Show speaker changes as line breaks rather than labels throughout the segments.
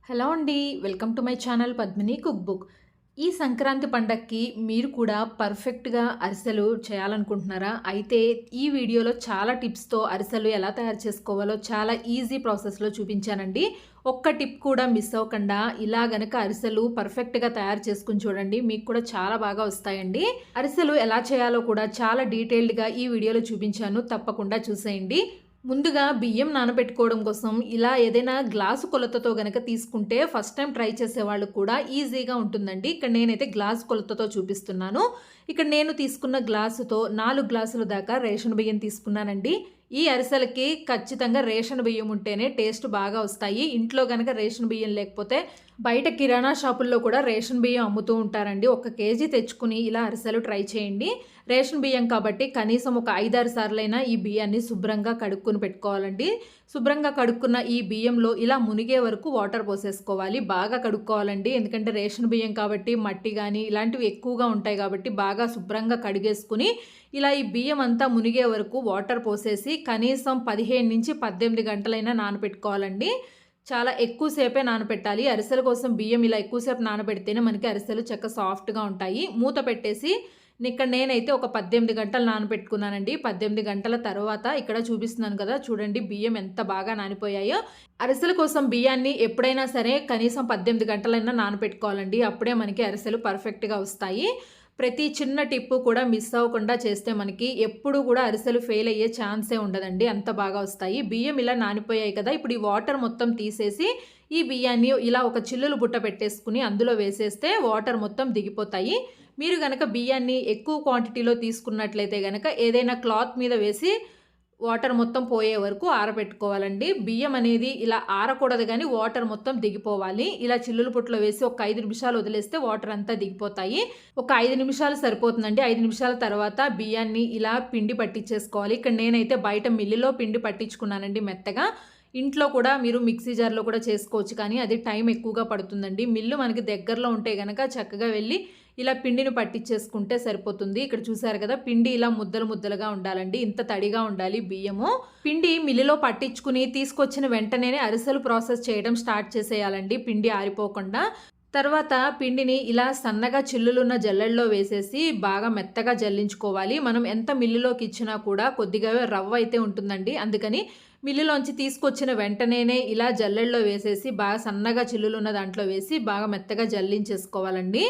Hello అండి. Welcome to my channel Padmini cook book. ఈ సంక్రాంతి పండగకి మీరు కూడా పర్ఫెక్ట్‌గా అరిసెలు చేయాలనుకుంటున్నారా? అయితే ఈ వీడియోలో చాలా టిప్స్‌తో అరిసెలు ఎలా తయారు చేసుకోవాలో చాలా ఈజీ ప్రాసెస్‌లో చూపించానండి. ఒక్క టిప్ కూడా మిస్ అవ్వకుండా ఇలా గనక అరిసెలు పర్ఫెక్ట్‌గా తయారు చేసుకొని చూడండి. మీకు కూడా చాలా బాగా వస్తాయండి. అరిసెలు ఎలా చేయాలో కూడా చాలా డీటెయిల్డ్‌గా ఈ వీడియోలో చూపించాను. తప్పకుండా చూసేయండి. ముందుగా బియ్యం నానబెట్టుకోవడం కోసం ఇలా ఏదైనా గ్లాసు కొలతతో గనక తీసుకుంటే ఫస్ట్ టైం ట్రై చేసేవాళ్ళు కూడా ఈజీగా ఉంటుందండి. ఇక్కడ నేనైతే గ్లాసు కొలతతో చూపిస్తున్నాను. ఇక్కడ నేను తీసుకున్న గ్లాసుతో 4 గ్లాసుల దాకా రేషన్ బియ్యం తీసుకున్నానండి. ఈ అరిసెలకి ఖచ్చితంగా రేషన్ బియ్యం ఉంటేనే టేస్ట్ బాగా వస్తాయి. ఇంట్లో గనక రేషన్ బియ్యం లేకపోతే బయట కిరాణా షాపుల్లో కూడా రేషన్ బియ్యం అమ్ముతూ ఉంటారండి. 1 కేజీ తెచ్చుకుని ఇలా అరిసెలు ట్రై చేయండి. రేషన్ బియ్యం కాబట్టి కనీసం ఒక 5, 6 సార్లైనా ఈ బియ్యాన్ని శుభ్రంగా కడుక్కొని పెట్టుకోవాలండి. శుభ్రంగా కడుక్కున్న ఈ బియ్యంలో ఇలా మునిగే వరకు వాటర్ పోసేసుకోవాలి. బాగా కడుక్కోవాలండి. ఎందుకంటే రేషన్ బియ్యం కాబట్టి మట్టి కానీ ఇలాంటివి ఎక్కువగా ఉంటాయి కాబట్టి బాగా శుభ్రంగా కడిగేసుకుని ఇలా ఈ బియ్యం అంతా మునిగే వరకు వాటర్ పోసేసి కనీసం 15-18 గంటలైనా నానబెట్టుకోవాలండి. చాలా ఎక్కువ సేపే నానబెట్టాలి. అరిసెల కోసం బియ్యం ఇలా ఎక్కువసేపు నానబెడితేనే మనకి అరిసెలు సాఫ్ట్‌గా ఉంటాయి. మూత పెట్టేసి ఇక్కడ నేనైతే ఒక 18 గంటలు నానబెట్టుకున్నానండి. 18 గంటల తర్వాత ఇక్కడ చూపిస్తున్నాను కదా! చూడండి బియ్యం ఎంత బాగా నానిపోయాయో. అరిసెల కోసం బియ్యాన్ని ఎప్పుడైనా సరే కనీసం 18 గంటలైనా నానబెట్టుకోవాలండి. అప్పుడే మనకి అరిసెలు పర్ఫెక్ట్‌గా వస్తాయి. ప్రతి చిన్న టిప్పు కూడా మిస్ అవ్వకుండా చేస్తే మనకి ఎప్పుడు కూడా అరిసెలు ఫెయిల్ అయ్యే ఛాన్సే ఉండదండి. అంత బాగా వస్తాయి. బియ్యం ఇలా నానిపోయాయి కదా! ఇప్పుడు ఈ వాటర్ మొత్తం తీసేసి ఈ బియ్యాన్ని ఇలా ఒక చిల్లులు బుట్ట పెట్టేసుకుని అందులో వేసేస్తే వాటర్ మొత్తం దిగిపోతాయి. మీరు గనక బియ్యాన్ని ఎక్కువ క్వాంటిటీలో తీసుకున్నట్లయితే గనక ఏదైనా క్లాత్ మీద వేసి వాటర్ మొత్తం పోయే వరకు ఆరబెట్టుకోవాలండి. బియ్యం అనేది ఇలా ఆరకూడదు గానీ వాటర్ మొత్తం దిగిపోవాలి. ఇలా చిల్లుల బుట్టలో వేసి ఒక 5 నిమిషాలు వదిలేస్తే వాటర్ అంతా దిగిపోతాయి. ఒక 5 నిమిషాలు సరిపోతుందండి. 5 నిమిషాల తర్వాత బియ్యాన్ని ఇలా పిండి పట్టించేసుకోవాలి. ఇక్కడ నేనైతే బయట మిల్లులో పిండి పట్టించుకున్నానండి మెత్తగా. ఇంట్లో కూడా మీరు మిక్సీ జార్‌లో కూడా చేసుకోవచ్చు కానీ అది టైం ఎక్కువగా పడుతుందండి. మిల్లు మనకి దగ్గరలో ఉంటే గనక చక్కగా వెళ్ళి ఇలా పిండిని పట్టించేసుకుంటే సరిపోతుంది. ఇక్కడ చూసారు కదా! పిండి ఇలా ముద్దలు ముద్దలుగా ఉండాలండి. ఇంత తడిగా ఉండాలి బియ్యము. పిండి మిల్లులో పట్టించుకుని తీసుకొచ్చిన వెంటనే అరిసెలు ప్రాసెస్ చేయడం స్టార్ట్ చేసేయాలండి పిండి ఆరిపోకుండా. తర్వాత పిండిని ఇలా సన్నగా చిల్లులున్న జల్లెడలో వేసేసి బాగా మెత్తగా జల్లించుకోవాలి. మనం ఎంత మిల్లులోకి ఇచ్చినా కూడా కొద్దిగా రవ్వ అయితే ఉంటుందండి. అందుకని మిల్లులోంచి తీసుకొచ్చిన వెంటనే ఇలా జల్లెడలో వేసేసి బాగా సన్నగా చిల్లులున్న దాంట్లో వేసి బాగా మెత్తగా జల్లించేసుకోవాలండి.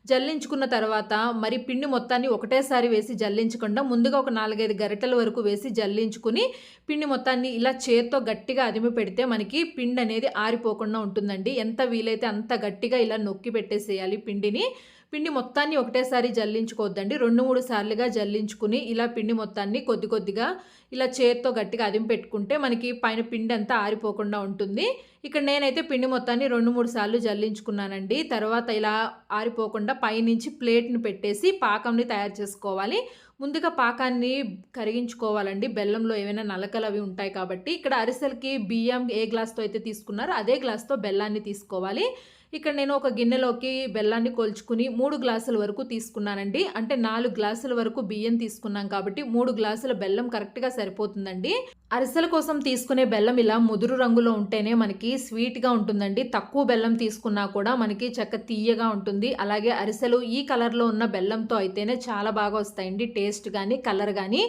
జల్లించుకున్న తర్వాత మరి పిండి మొత్తాన్ని ఒకటేసారి వేసి జల్లించకుండా ముందుగా ఒక 4, 5 గరిటెల వరకు వేసి జల్లించుకుని పిండి మొత్తాన్ని ఇలా చేత్తో గట్టిగా అదిమి పెడితే మనకి పిండి అనేది ఆరిపోకుండా ఉంటుందండి. ఎంత వీలైతే అంత గట్టిగా ఇలా నొక్కి పెట్టేసేయాలి పిండిని. పిండి మొత్తాన్ని ఒకటేసారి జల్లించుకోవద్దండి. 2, 3 సార్లుగా జల్లించుకుని ఇలా పిండి మొత్తాన్ని కొద్ది కొద్దిగా ఇలా చేత్తో గట్టిగా అదిమి పెట్టుకుంటే మనకి పైన పిండి అంతా ఆరిపోకుండా ఉంటుంది. ఇక్కడ నేనైతే పిండి మొత్తాన్ని 2, 3 సార్లు జల్లించుకున్నానండి. తర్వాత ఇలా ఆరిపోకుండా పైనుంచి ప్లేట్‌ని పెట్టేసి పాకంని తయారు చేసుకోవాలి. ముందుగా పాకాన్ని కరిగించుకోవాలండి. బెల్లంలో ఏవైనా నలకలు అవి ఉంటాయి కాబట్టి. ఇక్కడ అరిసెలకి బియ్యం ఏ గ్లాస్‌తో అయితే తీసుకున్నారో అదే గ్లాస్‌తో బెల్లాన్ని తీసుకోవాలి. ఇక్కడ నేను ఒక గిన్నెలోకి బెల్లాన్ని కొలుచుకుని 3 గ్లాసుల వరకు తీసుకున్నానండి. అంటే 4 గ్లాసుల వరకు బియ్యం తీసుకున్నాం కాబట్టి 3 గ్లాసుల బెల్లం కరెక్ట్‌గా సరిపోతుందండి. అరిసెల కోసం తీసుకునే బెల్లం ఇలా ముదురు రంగులో ఉంటేనే మనకి స్వీట్‌గా ఉంటుందండి. తక్కువ బెల్లం తీసుకున్నా కూడా మనకి తీయగా ఉంటుంది. అలాగే అరిసెలు ఈ కలర్‌లో ఉన్న బెల్లంతో అయితేనే చాలా బాగా వస్తాయండి. టేస్ట్ గానీ, కలర్ గానీ.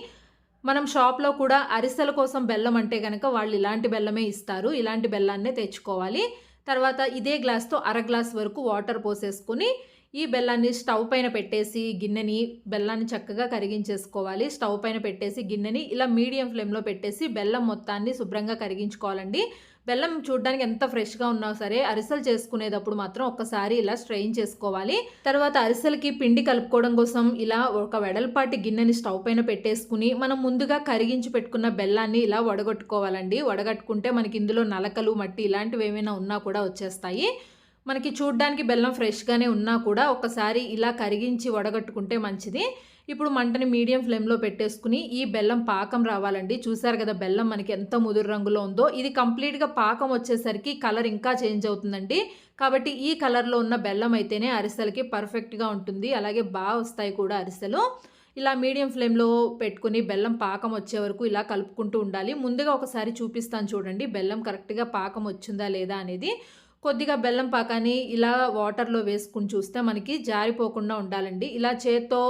మనం షాప్‌లో కూడా అరిసెల కోసం బెల్లం అంటే గనక వాళ్ళు ఇలాంటి బెల్లమే ఇస్తారు. ఇలాంటి బెల్లాన్నే తెచ్చుకోవాలి. తర్వాత ఇదే గ్లాస్‌తో అర గ్లాస్ వరకు వాటర్ పోసేసుకొని ఈ బెల్లాన్ని స్టవ్ పైన పెట్టేసి గిన్నెని బెల్లాన్ని చక్కగా కరిగించేసుకోవాలి. స్టవ్ పైన పెట్టేసి గిన్నెని ఇలా మీడియం ఫ్లేమ్‌లో పెట్టేసి బెల్లం మొత్తాన్ని శుభ్రంగా కరిగించుకోవాలండి. బెల్లం చూడ్డానికి ఎంత ఫ్రెష్‌గా ఉన్నా సరే అరిసెలు చేసుకునేటప్పుడు మాత్రం ఒక్కసారి ఇలా స్ట్రెయిన్ చేసుకోవాలి. తర్వాత అరిసెలకి పిండి కలుపుకోవడం కోసం ఇలా ఒక వెడల్పాటి గిన్నెని స్టవ్ పైన పెట్టేసుకుని మనం ముందుగా కరిగించి పెట్టుకున్న బెల్లాన్ని ఇలా వడగట్టుకోవాలండి. వడగట్టుకుంటే మనకి ఇందులో నలకలు, మట్టి ఇలాంటివి ఏమైనా ఉన్నా కూడా వచ్చేస్తాయి. మనకి చూడ్డానికి బెల్లం ఫ్రెష్‌గానే ఉన్నా కూడా ఒకసారి ఇలా కరిగించి వడగట్టుకుంటే మంచిది. ఇప్పుడు మంటని మీడియం ఫ్లేమ్‌లో పెట్టేసుకుని ఈ బెల్లం పాకం రావాలండి. చూసారు కదా బెల్లం మనకి ఎంత ముదురు రంగులో ఉందో. ఇది కంప్లీట్‌గా పాకం వచ్చేసరికి కలర్ ఇంకా చేంజ్ అవుతుందండి. కాబట్టి ఈ కలర్‌లో ఉన్న బెల్లం అయితేనే అరిసెలకి పర్ఫెక్ట్‌గా ఉంటుంది. అలాగే వస్తాయి కూడా అరిసెలు. ఇలా మీడియం ఫ్లేమ్‌లో పెట్టుకొని బెల్లం పాకం వచ్చే వరకు ఇలా కలుపుకుంటూ ఉండాలి. ముందుగా ఒకసారి చూపిస్తాను చూడండి బెల్లం కరెక్ట్‌గా పాకం వచ్చిందా లేదా అనేది. కొద్దిగా బెల్లం పాకాన్ని ఇలా వాటర్‌లో వేసుకొని చూస్తే మనకి జారిపోకుండా ఉండాలండి. ఇలా చేత్తో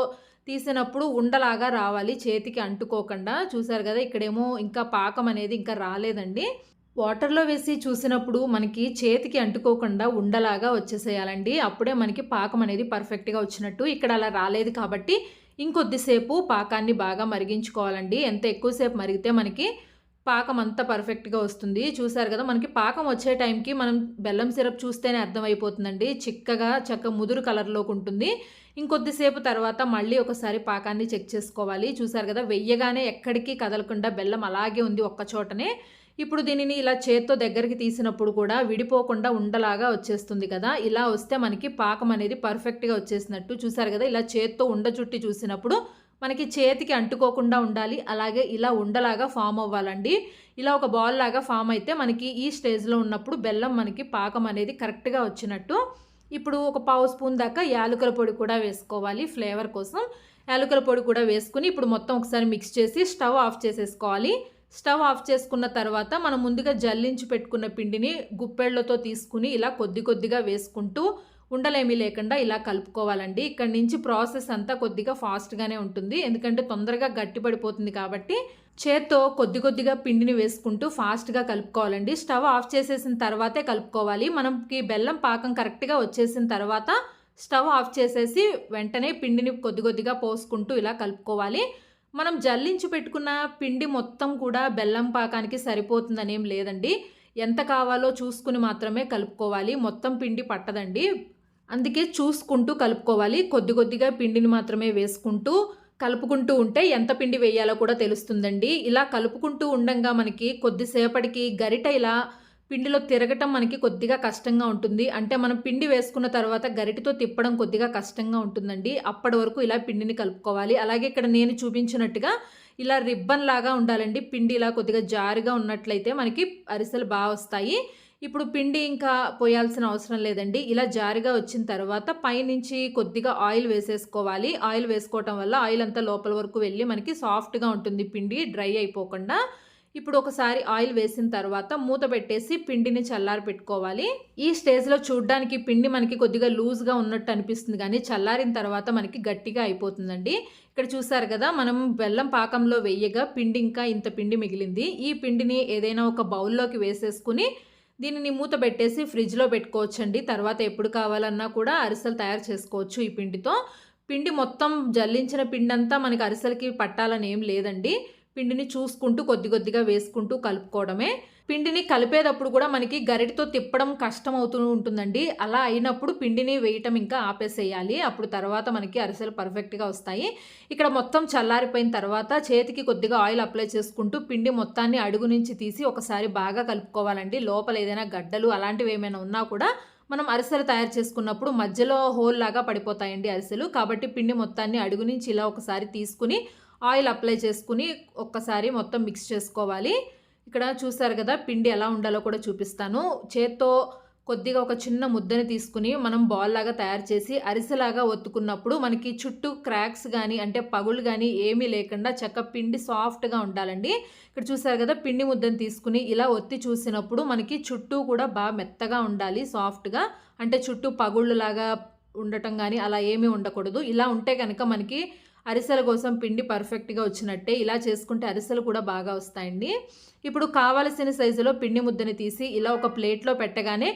తీసినప్పుడు ఉండలాగా రావాలి, చేతికి అంటుకోకుండా. చూసారు గదా! ఇక్కడేమో ఇంకా పాకం అనేది ఇంకా రాలేదండి. వాటర్‌లో వేసి చూసినప్పుడు మనకి చేతికి అంటుకోకుండా ఉండలాగా వచ్చేసేయాలండి. అప్పుడే మనకి పాకం అనేది పర్ఫెక్ట్‌గా వచ్చినట్టు. ఇక్కడ అలా రాలేదు కాబట్టి ఇంకొద్దిసేపు పాకాన్ని బాగా మరిగించుకోవాలండి. ఎంత ఎక్కువ సేపు మరిగితే మనకి పాకం అంతా పర్ఫెక్ట్‌గా వస్తుంది. చూసారు గదా! మనకి పాకం వచ్చే టైంకి మనం బెల్లం సిరప్ చూస్తేనే అర్థమైపోతుందండి. చిక్కగా ముదురు కలర్‌లోకి ఉంటుంది. ఇంకొద్దిసేపు తర్వాత మళ్ళీ ఒకసారి పాకాన్ని చెక్ చేసుకోవాలి. చూసారు గదా! వెయ్యగానే ఎక్కడికి కదలకుండా బెల్లం అలాగే ఉంది ఒక్క చోటనే. ఇప్పుడు దీనిని ఇలా చేత్తో దగ్గరికి తీసినప్పుడు కూడా విడిపోకుండా ఉండలాగా వచ్చేస్తుంది కదా! ఇలా వస్తే మనకి పాకం అనేది పర్ఫెక్ట్‌గా వచ్చేసినట్టు. చూసారు గదా! ఇలా చేత్తో ఉండ చుట్టి చూసినప్పుడు మనకి చేతికి అంటుకోకుండా ఉండాలి. అలాగే ఇలా ఉండలాగా ఫార్మ్ అవ్వాలండి. ఇలా ఒక బాల్ లాగా ఫార్మ్ అయితే మనకి ఈ స్టేజ్‌లో ఉన్నప్పుడు బెల్లం మనకి పాకం అనేది కరెక్ట్‌గా వచ్చినట్టు. ఇప్పుడు ఒక పావు స్పూన్ దాకా యాలకుల పొడి కూడా వేసుకోవాలి ఫ్లేవర్ కోసం. యాలకుల పొడి కూడా వేసుకొని ఇప్పుడు మొత్తం ఒకసారి మిక్స్ చేసి స్టవ్ ఆఫ్ చేసేసుకోవాలి. స్టవ్ ఆఫ్ చేసుకున్న తర్వాత మనం ముందుగా జల్లించి పెట్టుకున్న పిండిని గుప్పెళ్ళతో తీసుకుని ఇలా కొద్ది కొద్దిగా వేసుకుంటూ ఉండలేమీ లేకుండా ఇలా కలుపుకోవాలండి. ఇక్కడి నుంచి ప్రాసెస్ అంతా కొద్దిగా ఫాస్ట్‌గానే ఉంటుంది. ఎందుకంటే తొందరగా గట్టిపడిపోతుంది కాబట్టి చేత్తో కొద్ది కొద్దిగా పిండిని వేసుకుంటూ ఫాస్ట్‌గా కలుపుకోవాలండి. స్టవ్ ఆఫ్ చేసేసిన తర్వాతే కలుపుకోవాలి. మనకి బెల్లం పాకం కరెక్ట్‌గా వచ్చేసిన తర్వాత స్టవ్ ఆఫ్ చేసేసి వెంటనే పిండిని కొద్ది కొద్దిగా పోసుకుంటూ ఇలా కలుపుకోవాలి. మనం జల్లించి పెట్టుకున్న పిండి మొత్తం కూడా బెల్లం పాకానికి సరిపోతుందనేం లేదండి. ఎంత కావాలో చూసుకుని మాత్రమే కలుపుకోవాలి. మొత్తం పిండి పట్టదండి. అందుకే చూసుకుంటూ కలుపుకోవాలి. కొద్ది కొద్దిగా పిండిని మాత్రమే వేసుకుంటూ కలుపుకుంటూ ఉంటే ఎంత పిండి వేయాలో కూడా తెలుస్తుందండి. ఇలా కలుపుకుంటూ ఉండంగా మనకి కొద్దిసేపటికి గరిట ఇలా పిండిలో తిరగటం మనకి కొద్దిగా కష్టంగా ఉంటుంది. అంటే మనం పిండి వేసుకున్న తర్వాత గరిటెతో తిప్పడం కొద్దిగా కష్టంగా ఉంటుందండి. అప్పటి వరకు ఇలా పిండిని కలుపుకోవాలి. అలాగే ఇక్కడ నేను చూపించినట్టుగా ఇలా రిబ్బన్ లాగా ఉండాలండి. పిండి ఇలా కొద్దిగా జారుగా ఉన్నట్లయితే మనకి అరిసెలు వస్తాయి. ఇప్పుడు పిండి ఇంకా పోయాల్సిన అవసరం లేదండి. ఇలా జారుగా వచ్చిన తర్వాత పైనుంచి కొద్దిగా ఆయిల్ వేసేసుకోవాలి. ఆయిల్ వేసుకోవటం వల్ల ఆయిల్ అంతా లోపల వరకు వెళ్ళి మనకి సాఫ్ట్‌గా ఉంటుంది పిండి డ్రై అయిపోకుండా. ఇప్పుడు ఒకసారి ఆయిల్ వేసిన తర్వాత మూత పెట్టేసి పిండిని చల్లారి పెట్టుకోవాలి. ఈ స్టేజ్‌లో చూడ్డానికి పిండి మనకి కొద్దిగా లూజ్‌గా ఉన్నట్టు అనిపిస్తుంది గానీ చల్లారిన తర్వాత మనకి గట్టిగా అయిపోతుందండి. ఇక్కడ చూసారు కదా! మనం బెల్లం పాకంలో వెయ్యగా పిండి ఇంకా ఇంత పిండి మిగిలింది. ఈ పిండిని ఏదైనా ఒక బౌల్‌లోకి వేసేసుకుని దీనిని మూత పెట్టేసి ఫ్రిడ్జ్‌లో పెట్టుకోవచ్చండి. తర్వాత ఎప్పుడు కావాలన్నా కూడా అరిసెలు తయారు చేసుకోవచ్చు ఈ పిండితో. పిండి మొత్తం జల్లించిన పిండంతా మనకి అరిసెలకి పట్టాలని ఏం లేదండి. పిండిని చూసుకుంటూ కొద్ది కొద్దిగా వేసుకుంటూ కలుపుకోవడమే. పిండిని కలిపేటప్పుడు కూడా మనకి గరిటెతో తిప్పడం కష్టమవుతూ ఉంటుందండి. అలా అయినప్పుడు పిండిని వేయటం ఇంకా ఆపేసేయాలి. అప్పుడు తర్వాత మనకి అరిసెలు పర్ఫెక్ట్‌గా వస్తాయి. ఇక్కడ మొత్తం చల్లారిపోయిన తర్వాత చేతికి కొద్దిగా ఆయిల్ అప్లై చేసుకుంటూ పిండి మొత్తాన్ని అడుగు నుంచి తీసి ఒకసారి బాగా కలుపుకోవాలండి. లోపల ఏదైనా గడ్డలు అలాంటివి ఏమైనా ఉన్నా కూడా మనం అరిసెలు తయారు చేసుకున్నప్పుడు మధ్యలో హోల్ లాగా పడిపోతాయండి అరిసెలు. కాబట్టి పిండి మొత్తాన్ని అడుగు నుంచి ఇలా ఒకసారి తీసుకుని ఆయిల్ అప్లై చేసుకుని ఒక్కసారి మొత్తం మిక్స్ చేసుకోవాలి. ఇక్కడ చూసారు కదా! పిండి ఎలా ఉండాలో కూడా చూపిస్తాను. చేత్తో కొద్దిగా ఒక చిన్న ముద్దని తీసుకుని మనం బాల్ లాగా తయారు చేసి అరిసెలాగా ఒత్తుకున్నప్పుడు మనకి చుట్టూ క్రాక్స్ గానీ అంటే పగుళ్ళు గానీ ఏమీ లేకుండా పిండి సాఫ్ట్‌గా ఉండాలండి. ఇక్కడ చూసారు కదా! పిండి ముద్దని తీసుకుని ఇలా ఒత్తి చూసినప్పుడు మనకి చుట్టూ కూడా మెత్తగా ఉండాలి సాఫ్ట్‌గా. అంటే చుట్టూ పగుళ్ళులాగా ఉండటం గానీ అలా ఏమీ ఉండకూడదు. ఇలా ఉంటే గనక మనకి అరిసెల కోసం పిండి పర్ఫెక్ట్‌గా వచ్చినట్టే. ఇలా చేసుకుంటే అరిసెలు కూడా బాగా వస్తాయండి. ఇప్పుడు కావాల్సిన సైజులో పిండి ముద్దని తీసి ఇలా ఒక ప్లేట్‌లో పెట్టగానే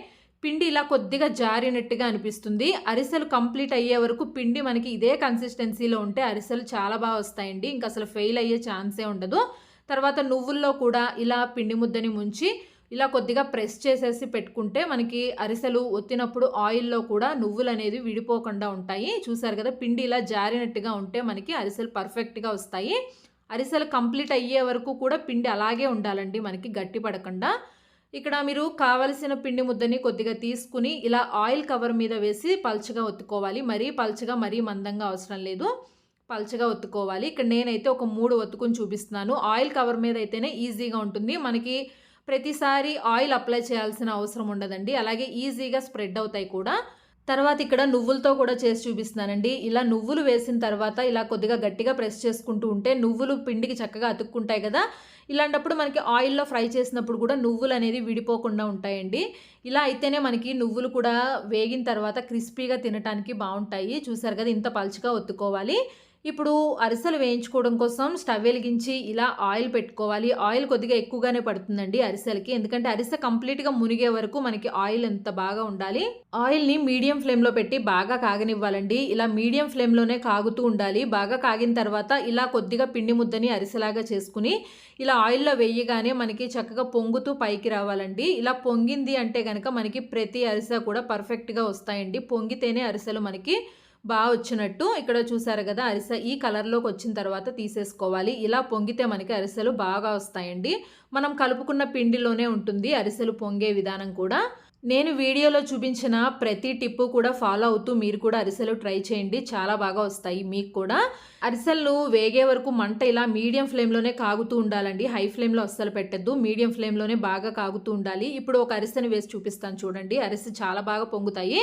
పిండి ఇలా కొద్దిగా జారినట్టుగా అనిపిస్తుంది. అరిసెలు కంప్లీట్ అయ్యే వరకు పిండి మనకి ఇదే కన్సిస్టెన్సీలో ఉంటే అరిసెలు చాలా వస్తాయండి. ఇంక అసలు ఫెయిల్ అయ్యే ఛాన్సే ఉండదు. తర్వాత నువ్వుల్లో కూడా ఇలా పిండి ముద్దని ముంచి ఇలా కొద్దిగా ప్రెస్ చేసేసి పెట్టుకుంటే మనకి అరిసెలు ఒత్తినప్పుడు ఆయిల్‌లో కూడా నువ్వులనేది విడిపోకుండా ఉంటాయి. చూసారు కదా! పిండి ఇలా జారినట్టుగా ఉంటే మనకి అరిసెలు పర్ఫెక్ట్‌గా వస్తాయి. అరిసెలు కంప్లీట్ అయ్యే వరకు కూడా పిండి అలాగే ఉండాలండి మనకి గట్టి పడకుండా. ఇక్కడ మీరు కావలసిన పిండి ముద్దని కొద్దిగా తీసుకుని ఇలా ఆయిల్ కవర్ మీద వేసి పల్చగా ఒత్తుకోవాలి. మరీ పల్చగా, మరీ మందంగా అవసరం లేదు. పల్చగా ఒత్తుకోవాలి. ఇక్కడ నేనైతే ఒక 3 ఒత్తుకొని చూపిస్తున్నాను. ఆయిల్ కవర్ మీద అయితేనే ఈజీగా ఉంటుంది. మనకి ప్రతిసారి ఆయిల్ అప్లై చేయాల్సిన అవసరం ఉండదండి. అలాగే ఈజీగా స్ప్రెడ్ అవుతాయి కూడా. తర్వాత ఇక్కడ నువ్వులతో కూడా చేసి చూపిస్తున్నానండి. ఇలా నువ్వులు వేసిన తర్వాత ఇలా కొద్దిగా గట్టిగా ప్రెస్ చేసుకుంటూ ఉంటే నువ్వులు పిండికి చక్కగా అతుక్కుంటాయి కదా! ఇలాంటప్పుడు మనకి ఆయిల్‌లో ఫ్రై చేసినప్పుడు కూడా నువ్వులనేది విడిపోకుండా ఉంటాయండి. ఇలా అయితేనే మనకి నువ్వులు కూడా వేగిన తర్వాత క్రిస్పీగా తినటానికి బావుంటాయి. చూసారు కదా! ఇంత పలుచగా ఒత్తుకోవాలి. ఇప్పుడు అరిసెలు వేయించుకోవడం కోసం స్టవ్ వెలిగించి ఇలా ఆయిల్ పెట్టుకోవాలి. ఆయిల్ కొద్దిగా ఎక్కువగానే పడుతుందండి అరిసెలకి. ఎందుకంటే అరిసె కంప్లీట్‌గా మునిగే వరకు మనకి ఆయిల్ ఎంత బాగా ఉండాలి. ఆయిల్‌ని మీడియం ఫ్లేమ్‌లో పెట్టి బాగా కాగనివ్వాలండి. ఇలా మీడియం ఫ్లేమ్‌లోనే కాగుతూ ఉండాలి. బాగా కాగిన తర్వాత ఇలా కొద్దిగా పిండి ముద్దని అరిసెలాగా చేసుకుని ఇలా ఆయిల్‌లో వేయగానే మనకి చక్కగా పొంగుతూ పైకి రావాలండి. ఇలా పొంగింది అంటే గనక మనకి ప్రతి అరిసె కూడా పర్ఫెక్ట్‌గా వస్తాయండి. పొంగితేనే అరిసెలు మనకి వచ్చినట్టు. ఇక్కడ చూసారు గదా! అరిసె ఈ కలర్‌లోకొచ్చిన తర్వాత తీసేసుకోవాలి. ఇలా పొంగితే మనకి అరిసెలు బాగా వస్తాయండి. మనం కలుపుకున్న పిండిలోనే ఉంటుంది అరిసెలు పొంగే విధానం కూడా. నేను వీడియోలో చూపించిన ప్రతి టిప్పు కూడా ఫాలో అవుతూ మీరు కూడా అరిసెలు ట్రై చేయండి. చాలా బాగా వస్తాయి మీకు కూడా. అరిసెలు వేగే వరకు మంట ఇలా మీడియం ఫ్లేమ్‌లోనే కాగుతూ ఉండాలండి. హై ఫ్లేమ్‌లో అస్సలు పెట్టొద్దు. మీడియం ఫ్లేమ్‌లోనే బాగా కాగుతూ ఉండాలి. ఇప్పుడు ఒక అరిసెని వేసి చూపిస్తాను చూడండి. అరిసె చాలా బాగా పొంగుతాయి.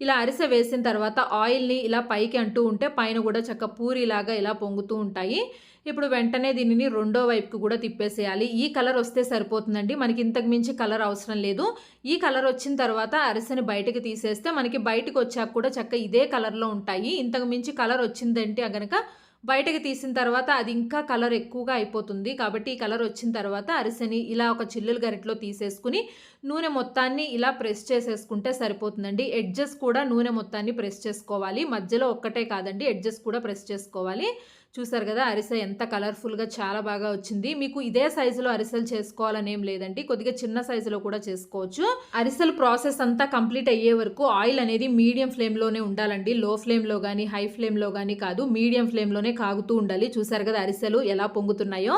ఇలా అరిసె వేసిన తర్వాత ఆయిల్‌ని ఇలా పైకి అంటూ ఉంటే పైన కూడా పూరిలాగా ఇలా పొంగుతూ ఉంటాయి. ఇప్పుడు వెంటనే దీనిని రెండో వైపుకి కూడా తిప్పేసేయాలి. ఈ కలర్ వస్తే సరిపోతుందండి. మనకి ఇంతకు మించి కలర్ అవసరం లేదు. ఈ కలర్ వచ్చిన తర్వాత అరిసెని బయటకి తీసేస్తే మనకి బయటకొచ్చాక కూడా ఇదే కలర్‌లో ఉంటాయి. ఇంతకు మించి కలర్ వచ్చిందంటే గనక బయటకి తీసిన తర్వాత అది ఇంకా కలర్ ఎక్కువగా అయిపోతుంది. కాబట్టి ఈ కలర్ వచ్చిన తర్వాత అరిసెని ఇలా ఒక చిల్లుల గరిటెలో తీసేసుకుని నూనె మొత్తాన్ని ఇలా ప్రెస్ చేసేసుకుంటే సరిపోతుందండి. ఎడ్జెస్ కూడా నూనె మొత్తాన్ని ప్రెస్ చేసుకోవాలి. మధ్యలో ఒక్కటే కాదండి, ఎడ్జెస్ కూడా ప్రెస్ చేసుకోవాలి. చూసారు కదా! అరిసె ఎంత కలర్‌ఫుల్‌గా చాలా బాగా వచ్చింది. మీకు ఇదే సైజులో అరిసెలు చేసుకోవాలని ఏం లేదండి. కొద్దిగా చిన్న సైజులో కూడా చేసుకోవచ్చు. అరిసెలు ప్రాసెస్ అంతా కంప్లీట్ అయ్యే వరకు ఆయిల్ అనేది మీడియం ఫ్లేమ్‌లోనే ఉండాలండి. లో ఫ్లేమ్‌లో గానీ, హై ఫ్లేమ్‌లో గానీ కాదు. మీడియం ఫ్లేమ్‌లోనే కాగుతూ ఉండాలి. చూసారు కదా అరిసెలు ఎలా పొంగుతున్నాయో.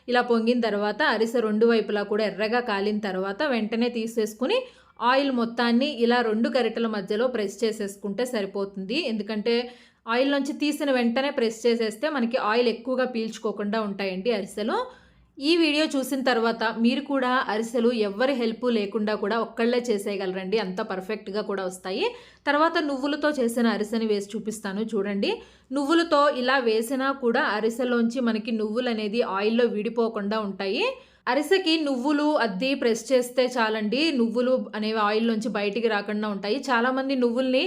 ఇలా పొంగిన తర్వాత అరిసె రెండు వైపులా కూడా ఎర్రగా కాలిన తర్వాత వెంటనే తీసేసుకుని ఆయిల్ మొత్తాన్ని ఇలా 2 గరిటెల మధ్యలో ప్రెస్ చేసేసుకుంటే సరిపోతుంది. ఎందుకంటే ఆయిల్ నుంచి తీసిన వెంటనే ప్రెస్ చేసేస్తే మనకి ఆయిల్ ఎక్కువగా పీల్చుకోకుండా ఉంటాయండి అరిసెలు. ఈ వీడియో చూసిన తర్వాత మీరు కూడా అరిసెలు ఎవ్వరి హెల్ప్ లేకుండా కూడా ఒక్కళ్ళే చేసేయగలరండి. అంత పర్ఫెక్ట్‌గా కూడా వస్తాయి. తర్వాత నువ్వులతో చేసిన అరిసెని వేసి చూపిస్తాను చూడండి. నువ్వులతో ఇలా వేసినా కూడా అరిసెలోంచి మనకి నువ్వులనేది ఆయిల్‌లో విడిపోకుండా ఉంటాయి. అరిసెకి నువ్వులు అద్ది ప్రెస్ చేస్తే చాలండి. నువ్వులు అనేవి ఆయిల్‌లోంచి బయటికి రాకుండా ఉంటాయి. చాలామంది నువ్వుల్ని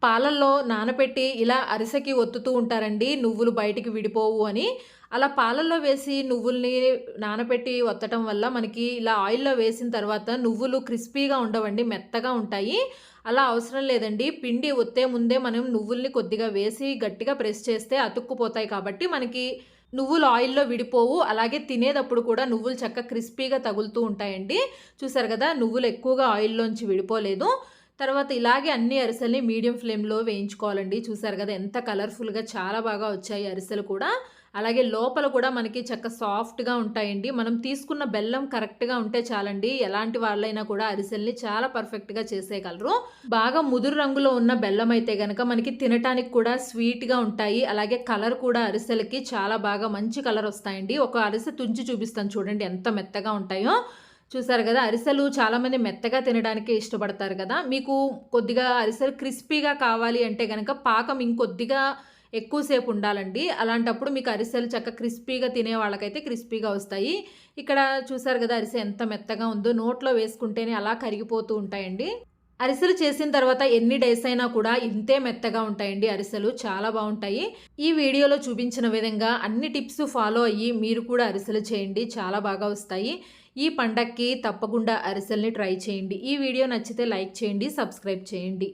పాలల్లో నానపెట్టి ఇలా అరిసెకి ఒత్తుతూ ఉంటారండి. నువ్వులు బయటికి విడిపోవు అని. అలా పాలల్లో వేసి నువ్వుల్ని నానపెట్టి ఒత్తటం వల్ల మనకి ఇలా ఆయిల్‌లో వేసిన తర్వాత నువ్వులు క్రిస్పీగా ఉండవండి. మెత్తగా ఉంటాయి. అలా అవసరం లేదండి. పిండి ఒత్తే ముందే మనం నువ్వుల్ని కొద్దిగా వేసి గట్టిగా ప్రెస్ చేస్తే అతుక్కుపోతాయి కాబట్టి మనకి నువ్వులు ఆయిల్‌లో విడిపోవు. అలాగే తినేటప్పుడు కూడా నువ్వులు క్రిస్పీగా తగులుతూ ఉంటాయండి. చూసారు కదా! నువ్వులు ఎక్కువగా ఆయిల్‌లోంచి విడిపోలేదు. తర్వాత ఇలాగే అన్ని అరిసెల్ని మీడియం ఫ్లేమ్‌లో వేయించుకోవాలండి. చూసారు కదా! ఎంత కలర్‌ఫుల్‌గా చాలా బాగా వచ్చాయి అరిసెలు కూడా. అలాగే లోపల కూడా మనకి సాఫ్ట్‌గా ఉంటాయండి. మనం తీసుకున్న బెల్లం కరెక్ట్‌గా ఉంటే చాలండి. ఎలాంటి వాళ్ళైనా కూడా అరిసెల్ని చాలా పర్ఫెక్ట్‌గా చేసేయగలరు. బాగా ముదురు రంగులో ఉన్న బెల్లం అయితే గనక మనకి తినటానికి కూడా స్వీట్‌గా ఉంటాయి. అలాగే కలర్ కూడా అరిసెలకి చాలా బాగా మంచి కలర్ వస్తాయండి. ఒక అరిసె తుంచి చూపిస్తాను చూడండి ఎంత మెత్తగా ఉంటాయో. చూసారు కదా! అరిసెలు చాలామంది మెత్తగా తినడానికే ఇష్టపడతారు కదా! మీకు కొద్దిగా అరిసెలు క్రిస్పీగా కావాలి అంటే గనక పాకం ఇంకొద్దిగా ఎక్కువ సేపు ఉండాలండి. అలాంటప్పుడు మీకు అరిసెలు క్రిస్పీగా తినే వాళ్ళకైతే క్రిస్పీగా వస్తాయి. ఇక్కడ చూసారు కదా! అరిసె ఎంత మెత్తగా ఉందో. నోట్లో వేసుకుంటేనే అలా కరిగిపోతూ ఉంటాయండి. అరిసెలు చేసిన తర్వాత ఎన్ని డేస్ అయినా కూడా ఇంతే మెత్తగా ఉంటాయండి అరిసెలు. చాలా బావుంటాయి. ఈ వీడియోలో చూపించిన విధంగా అన్ని టిప్స్ ఫాలో అయ్యి మీరు కూడా అరిసెలు చేయండి. చాలా బాగా వస్తాయి. ఈ పండక్కి తప్పకుండా అరిసెల్ని ట్రై చేయండి. ఈ వీడియో నచ్చితే లైక్ చేయండి, సబ్స్క్రైబ్ చేయండి.